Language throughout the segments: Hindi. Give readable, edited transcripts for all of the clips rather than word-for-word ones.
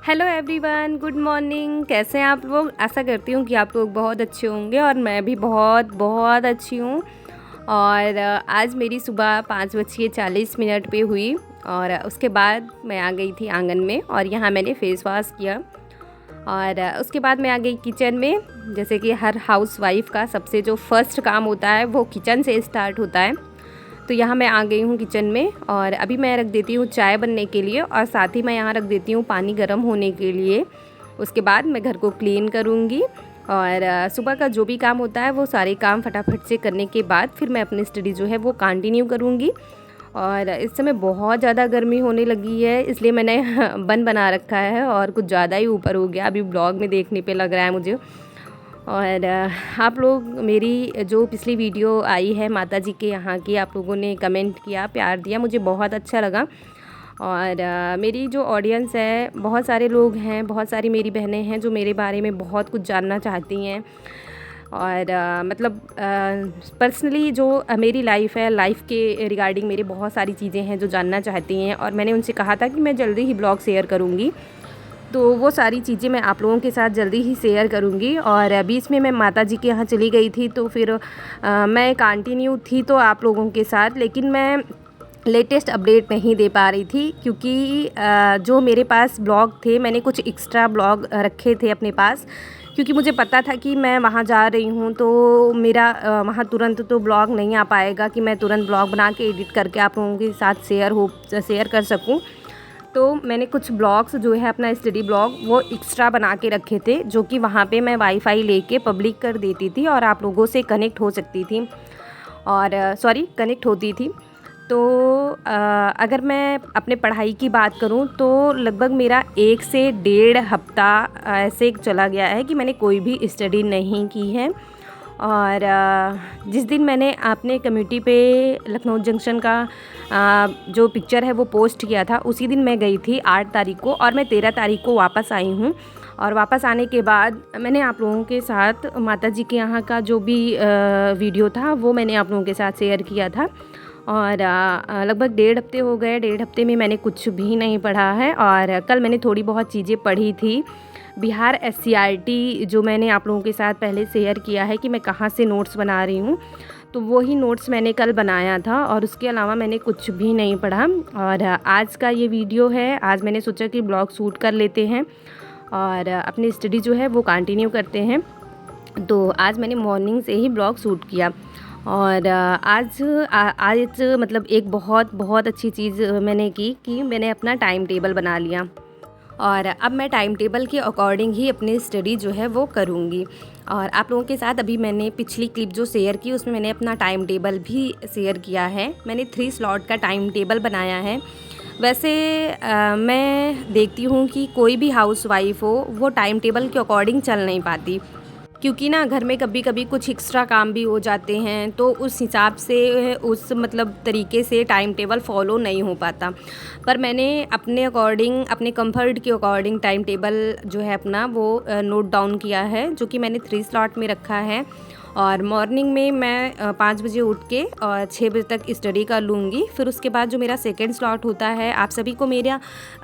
Hello everyone, good morning. कैसे हैं आप लोग? आशा करती हूँ कि आप लोग बहुत अच्छे होंगे और मैं भी बहुत बहुत अच्छी हूँ। और आज मेरी सुबह 5:40 पे हुई और उसके बाद मैं आ गई थी आंगन में और यहाँ मैंने फेस वॉश किया। और उसके बाद मैं आ गई किचन में। जैसे कि हर हाउस वाइफ का सबसे जो फर्स्ट काम होता है वो किचन से स्टार्ट होता है। तो यहाँ मैं आ गई हूँ किचन में और अभी मैं रख देती हूँ चाय बनने के लिए और साथ ही मैं यहाँ रख देती हूँ पानी गर्म होने के लिए। उसके बाद मैं घर को क्लीन करूँगी और सुबह का जो भी काम होता है वो सारे काम फटाफट से करने के बाद फिर मैं अपनी स्टडी जो है वो कंटिन्यू करूँगी। और इस समय बहुत ज़्यादा गर्मी होने लगी है, इसलिए मैंने बन बना रखा है और कुछ ज़्यादा ही ऊपर हो गया अभी ब्लॉग में देखने पे लग रहा है मुझे। और आप लोग मेरी जो पिछली वीडियो आई है माता जी के यहाँ की, आप लोगों ने कमेंट किया, प्यार दिया, मुझे बहुत अच्छा लगा। और मेरी जो ऑडियंस है, बहुत सारे लोग हैं, बहुत सारी मेरी बहनें हैं जो मेरे बारे में बहुत कुछ जानना चाहती हैं। और मतलब पर्सनली जो मेरी लाइफ है, लाइफ के रिगार्डिंग मेरी बहुत सारी चीज़ें हैं जो जानना चाहती हैं और मैंने उनसे कहा था कि मैं जल्दी ही ब्लॉग शेयर करूँगी। तो वो सारी चीज़ें मैं आप लोगों के साथ जल्दी ही शेयर करूँगी। और बीच में मैं माता जी के यहाँ चली गई थी तो फिर मैं कंटिन्यू थी तो आप लोगों के साथ, लेकिन मैं लेटेस्ट अपडेट नहीं दे पा रही थी क्योंकि जो मेरे पास ब्लॉग थे मैंने कुछ एक्स्ट्रा ब्लॉग रखे थे अपने पास, क्योंकि मुझे पता था कि मैं वहाँ जा रही हूँ तो मेरा वहाँ तुरंत तो ब्लॉग नहीं आ पाएगा कि मैं तुरंत ब्लॉग बना के एडिट करके आप लोगों के साथ शेयर कर सकूँ। तो मैंने कुछ ब्लॉग्स जो है अपना स्टडी ब्लॉग वो एक्स्ट्रा बना के रखे थे जो कि वहाँ पे मैं वाईफाई लेके पब्लिक कर देती थी और आप लोगों से कनेक्ट हो सकती थी और कनेक्ट होती थी। तो अगर मैं अपने पढ़ाई की बात करूं तो लगभग मेरा 1 से 1.5 हफ्ता ऐसे चला गया है कि मैंने कोई भी स्टडी नहीं की है। और जिस दिन मैंने अपने कम्युनिटी पे लखनऊ जंक्शन का जो पिक्चर है वो पोस्ट किया था उसी दिन मैं गई थी 8 तारीख को और मैं 13 तारीख को वापस आई हूँ। और वापस आने के बाद मैंने आप लोगों के साथ माता जी के यहाँ का जो भी वीडियो था वो मैंने आप लोगों के साथ शेयर किया था। और लगभग 1.5 हफ्ते हो गए, 1.5 हफ्ते में मैंने कुछ भी नहीं पढ़ा है। और कल मैंने थोड़ी बहुत चीज़ें पढ़ी थी। बिहार SCRT जो मैंने आप लोगों के साथ पहले शेयर किया है कि मैं कहाँ से नोट्स बना रही हूँ, तो वही नोट्स मैंने कल बनाया था और उसके अलावा मैंने कुछ भी नहीं पढ़ा। और आज का ये वीडियो है, आज मैंने सोचा कि ब्लॉग शूट कर लेते हैं और अपनी स्टडी जो है वो कंटिन्यू करते हैं। तो आज मैंने मॉर्निंग से ही ब्लॉग शूट किया और आज मतलब एक बहुत बहुत अच्छी चीज़ मैंने की कि मैंने अपना टाइम टेबल बना लिया और अब मैं टाइम टेबल के अकॉर्डिंग ही अपनी स्टडी जो है वो करूँगी। और आप लोगों के साथ अभी मैंने पिछली क्लिप जो शेयर की उसमें मैंने अपना टाइम टेबल भी शेयर किया है। मैंने 3 स्लॉट का टाइम टेबल बनाया है। वैसे मैं देखती हूँ कि कोई भी हाउस वाइफ हो वो टाइम टेबल के अकॉर्डिंग चल नहीं पाती, क्योंकि ना घर में कभी कभी कुछ एक्स्ट्रा काम भी हो जाते हैं तो उस हिसाब से उस मतलब तरीके से टाइम टेबल फॉलो नहीं हो पाता। पर मैंने अपने अकॉर्डिंग, अपने कंफर्ट के अकॉर्डिंग टाइम टेबल जो है अपना वो नोट डाउन किया है, जो कि मैंने 3 स्लॉट में रखा है। और मॉर्निंग में मैं 5 बजे उठ के और 6 बजे तक स्टडी कर लूँगी। फिर उसके बाद जो मेरा सेकंड स्लॉट होता है, आप सभी को मेरा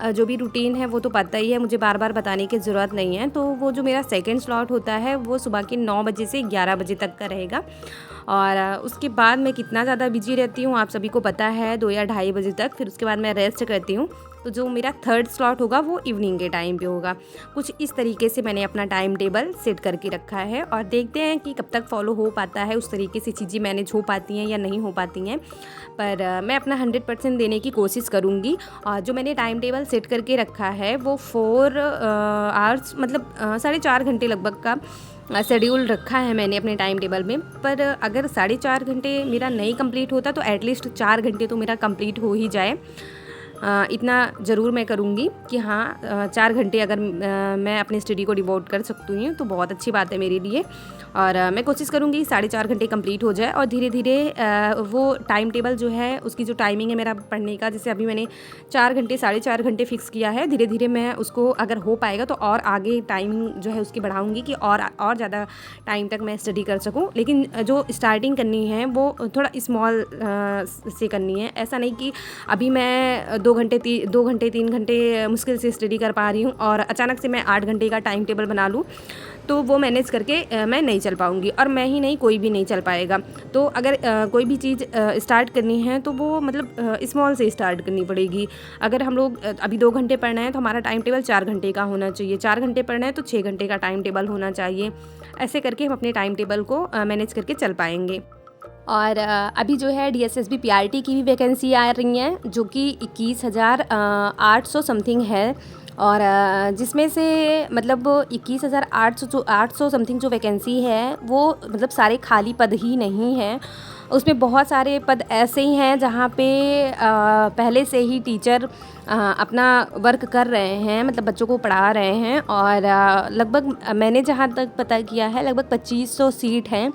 जो भी रूटीन है वो तो पता ही है, मुझे बार बार बताने की ज़रूरत नहीं है। तो वो जो मेरा सेकंड स्लॉट होता है वो सुबह के 9 बजे से 11 बजे तक का रहेगा। और उसके बाद मैं कितना ज़्यादा बिजी रहती हूँ आप सभी को पता है, 2 या 2:30 बजे तक। फिर उसके बाद मैं रेस्ट करती हूँ। तो जो मेरा थर्ड स्लॉट होगा वो इवनिंग के टाइम पे होगा। कुछ इस तरीके से मैंने अपना टाइम टेबल सेट करके रखा है और देखते हैं कि कब तक फॉलो हो पाता है, उस तरीके से चीज़ें मैनेज हो पाती हैं या नहीं हो पाती हैं। पर मैं अपना 100% देने की कोशिश करूँगी। और जो मैंने टाइम टेबल सेट करके रखा है वो 4 आवर्स मतलब 4.5 घंटे लगभग का शेड्यूल रखा है मैंने अपने टाइम टेबल में। पर अगर 4.5 घंटे मेरा नहीं कंप्लीट होता तो एटलीस्ट 4 घंटे तो मेरा कंप्लीट हो ही जाए। इतना ज़रूर मैं करूँगी कि हाँ 4 घंटे अगर मैं अपनी स्टडी को डिवोट कर सकती हूँ तो बहुत अच्छी बात है मेरे लिए। और मैं कोशिश करूँगी 4.5 घंटे कंप्लीट हो जाए और धीरे धीरे वो टाइम टेबल जो है उसकी जो टाइमिंग है मेरा पढ़ने का, जैसे अभी मैंने 4 घंटे 4.5 घंटे फिक्स किया है, धीरे धीरे मैं उसको अगर हो पाएगा तो और आगे टाइमिंग जो है उसकी बढ़ाऊँगी कि और ज़्यादा टाइम तक मैं स्टडी कर सकूँ। लेकिन जो स्टार्टिंग करनी है वो थोड़ा स्मॉल से करनी है। ऐसा नहीं कि अभी मैं 2 घंटे 3 घंटे मुश्किल से स्टडी कर पा रही हूँ और अचानक से मैं 8 घंटे का टाइम टेबल बना लूँ तो वो मैनेज करके मैं नहीं चल पाऊँगी, और मैं ही नहीं, कोई भी नहीं चल पाएगा। तो अगर कोई भी चीज़ स्टार्ट करनी है तो वो मतलब स्मॉल से स्टार्ट करनी पड़ेगी। अगर हम लोग अभी 2 घंटे पढ़ना है तो हमारा टाइम टेबल 4 घंटे का होना चाहिए, 4 घंटे पढ़ना है तो 6 घंटे का टाइम टेबल होना चाहिए। ऐसे करके हम अपने टाइम टेबल को मैनेज करके चल पाएंगे। और अभी जो है DSSB PRT की भी वैकेंसी आ रही हैं, जो कि 21,800 समथिंग है, और जिसमें से मतलब 21,800 समथिंग जो वैकेंसी है वो मतलब सारे खाली पद ही नहीं हैं। उसमें बहुत सारे पद ऐसे ही हैं जहाँ पे पहले से ही टीचर अपना वर्क कर रहे हैं, मतलब बच्चों को पढ़ा रहे हैं, और लगभग मैंने जहाँ तक पता किया है लगभग 2500 सीट हैं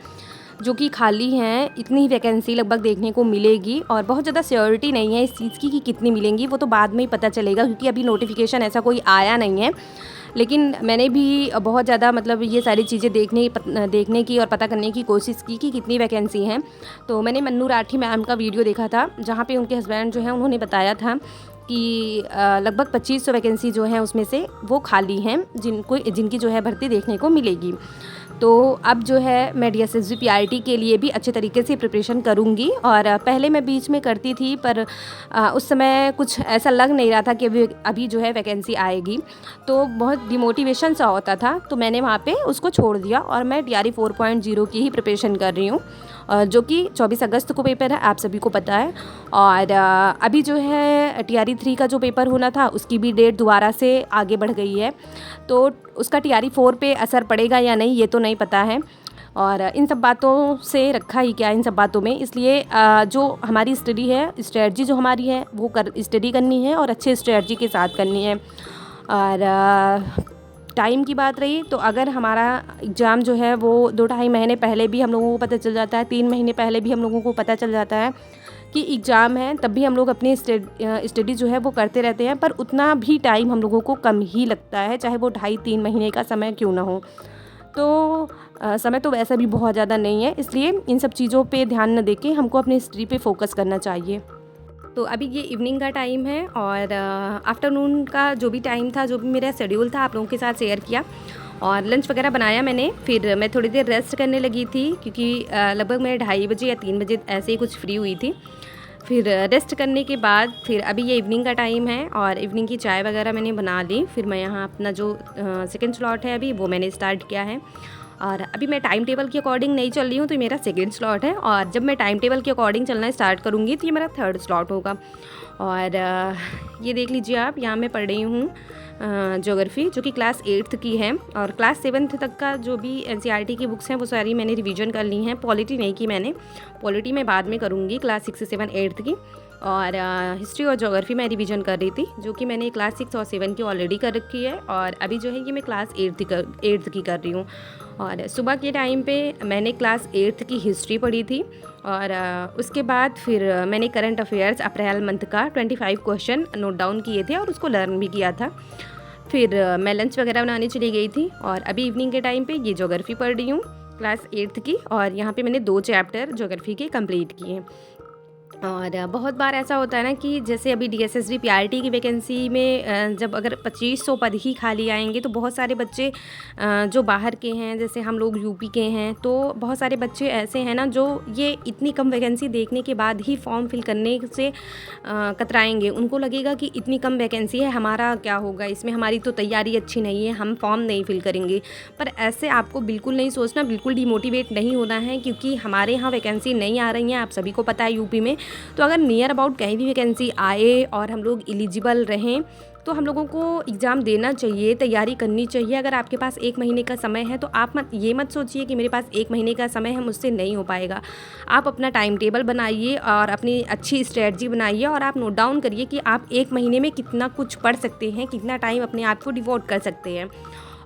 जो कि खाली हैं। इतनी वैकेंसी लगभग देखने को मिलेगी, और बहुत ज़्यादा श्योरिटी नहीं है इस चीज़ की कि कितनी मिलेंगी, वो तो बाद में ही पता चलेगा, क्योंकि अभी नोटिफिकेशन ऐसा कोई आया नहीं है। लेकिन मैंने भी बहुत ज़्यादा मतलब ये सारी चीज़ें देखने की और पता करने की कोशिश की कि कितनी वैकेंसी हैं। तो मैंने मन्नू राठी मैम का वीडियो देखा था, जहाँ पे उनके हस्बैंड जो हैं उन्होंने बताया था कि लगभग 2500 वैकेंसी जो हैं उसमें से वो खाली हैं, जिनकी जो है भर्ती देखने को मिलेगी। तो अब जो है मैं DSSB PRT के लिए भी अच्छे तरीके से प्रिपरेशन करूँगी। और पहले मैं बीच में करती थी, पर उस समय कुछ ऐसा लग नहीं रहा था कि अभी जो है वैकेंसी आएगी, तो बहुत डिमोटिवेशन सा होता था, तो मैंने वहाँ पे उसको छोड़ दिया और मैं DRE 4.0 की ही प्रिपरेशन कर रही हूँ, जो कि 24 अगस्त को पेपर है, आप सभी को पता है। और अभी जो है TRE 3 का जो पेपर होना था उसकी भी डेट दोबारा से आगे बढ़ गई है, तो उसका TRE 4 पे असर पड़ेगा या नहीं ये तो नहीं पता है। और इन सब बातों से रखा ही क्या इन सब बातों में, इसलिए जो हमारी स्टडी है, स्ट्रेटजी जो हमारी है वो स्टडी करनी है और अच्छे स्ट्रेटजी के साथ करनी है। और टाइम की बात रही तो अगर हमारा एग्ज़ाम जो है वो 2-2.5 महीने पहले भी हम लोगों को पता चल जाता है, 3 महीने पहले भी हम लोगों को पता चल जाता है कि एग्ज़ाम है, तब भी हम लोग अपनी स्टडी जो है वो करते रहते हैं, पर उतना भी टाइम हम लोगों को कम ही लगता है, चाहे वो 2.5-3 महीने का समय क्यों ना हो। तो समय तो वैसा भी बहुत ज़्यादा नहीं है, इसलिए इन सब चीज़ों पे ध्यान न देके हमको अपनी स्टडी पे फोकस करना चाहिए। तो अभी ये इवनिंग का टाइम है, और आफ्टरनून का जो भी टाइम था, जो भी मेरा शेड्यूल था, आप लोगों के साथ शेयर किया, और लंच वगैरह बनाया मैंने। फिर मैं थोड़ी देर रेस्ट करने लगी थी, क्योंकि लगभग मैं 2:30 बजे या 3 बजे ऐसे ही कुछ फ्री हुई थी। फिर रेस्ट करने के बाद फिर अभी ये इवनिंग का टाइम है, और इवनिंग की चाय वगैरह मैंने बना ली। फिर मैं यहाँ अपना जो सेकेंड स्लॉट है अभी वो मैंने स्टार्ट किया है, और अभी मैं टाइम टेबल के अकॉर्डिंग नहीं चल रही हूँ, तो ये मेरा सेकेंड स्लॉट है, और जब मैं टाइम टेबल के अकॉर्डिंग चलना स्टार्ट करूँगी तो ये मेरा थर्ड स्लॉट होगा। और ये देख लीजिए आप, यहाँ मैं पढ़ रही हूँ ज्योग्राफी, जो कि क्लास 8th की है, और क्लास 7th तक का जो भी NCERT की बुक्स हैं वो सारी मैंने रिवीजन कर ली हैं। पॉलिटी नहीं की मैंने, पॉलिटी मैं बाद में करूँगी, क्लास 6, 7, 8th की। और हिस्ट्री और ज्योग्राफी मैं रिवीजन कर रही थी, जो कि मैंने क्लास 6 और 7 की ऑलरेडी कर रखी है, और अभी जो है ये मैं क्लास 8th की कर रही हूँ। और सुबह के टाइम पे मैंने क्लास 8th की हिस्ट्री पढ़ी थी, और उसके बाद फिर मैंने करंट अफेयर्स अप्रैल मंथ का 25 क्वेश्चन नोट डाउन किए थे और उसको लर्न भी किया था। फिर मैं लंच वगैरह बनाने चली गई थी, और अभी इवनिंग के टाइम पे ये ज्योग्राफी पढ़ रही हूँ क्लास 8th की, और यहाँ पे मैंने 2 चैप्टर ज्योग्राफी के कंप्लीट किए हैं। और बहुत बार ऐसा होता है ना कि जैसे अभी DSSB PRT की वैकेंसी में जब अगर 2500 पद ही खाली आएंगे, तो बहुत सारे बच्चे जो बाहर के हैं, जैसे हम लोग यूपी के हैं, तो बहुत सारे बच्चे ऐसे हैं ना जो ये इतनी कम वैकेंसी देखने के बाद ही फॉर्म फिल करने से कतराएंगे। उनको लगेगा कि इतनी कम वैकेंसी है, हमारा क्या होगा इसमें, हमारी तो तैयारी अच्छी नहीं है, हम फॉर्म नहीं फिल करेंगे। पर ऐसे आपको बिल्कुल नहीं सोचना, बिल्कुल डिमोटिवेट नहीं होना है, क्योंकि हमारे यहाँ वैकेंसी नहीं आ रही हैं, आप सभी को पता है यूपी में। तो अगर नियर अबाउट कहीं भी वैकेंसी आए और हम लोग एलिजिबल रहें, तो हम लोगों को एग्ज़ाम देना चाहिए, तैयारी करनी चाहिए। अगर आपके पास 1 महीने का समय है तो आप मत सोचिए कि मेरे पास 1 महीने का समय है, मुझसे नहीं हो पाएगा। आप अपना टाइम टेबल बनाइए और अपनी अच्छी स्ट्रेटजी बनाइए, और आप नोट डाउन करिए कि आप 1 महीने में कितना कुछ पढ़ सकते हैं, कितना टाइम अपने आप को डिवोट कर सकते हैं।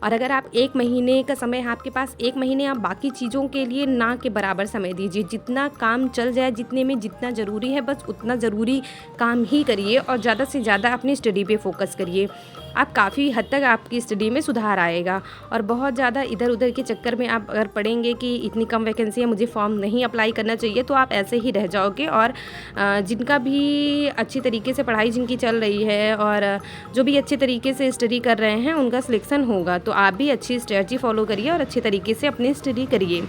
और अगर आप 1 महीने का समय है आपके पास, 1 महीने आप बाकी चीज़ों के लिए ना के बराबर समय दीजिए। जितना काम चल जाए, जितने में जितना ज़रूरी है बस उतना ज़रूरी काम ही करिए और ज़्यादा से ज़्यादा अपनी स्टडी पे फ़ोकस करिए। आप काफ़ी हद तक आपकी स्टडी में सुधार आएगा। और बहुत ज़्यादा इधर-उधर के चक्कर में आप अगर पढ़ेंगे कि इतनी कम वैकेंसी है, मुझे फॉर्म नहीं अप्लाई करना चाहिए, तो आप ऐसे ही रह जाओगे। और जिनका भी अच्छी तरीके से पढ़ाई जिनकी चल रही है और जो भी अच्छे तरीके से स्टडी कर रहे हैं, उनका सिलेक्शन होगा। तो आप भी अच्छी स्ट्रेटजी फ़ॉलो करिए और अच्छे तरीके से अपनी स्टडी करिए।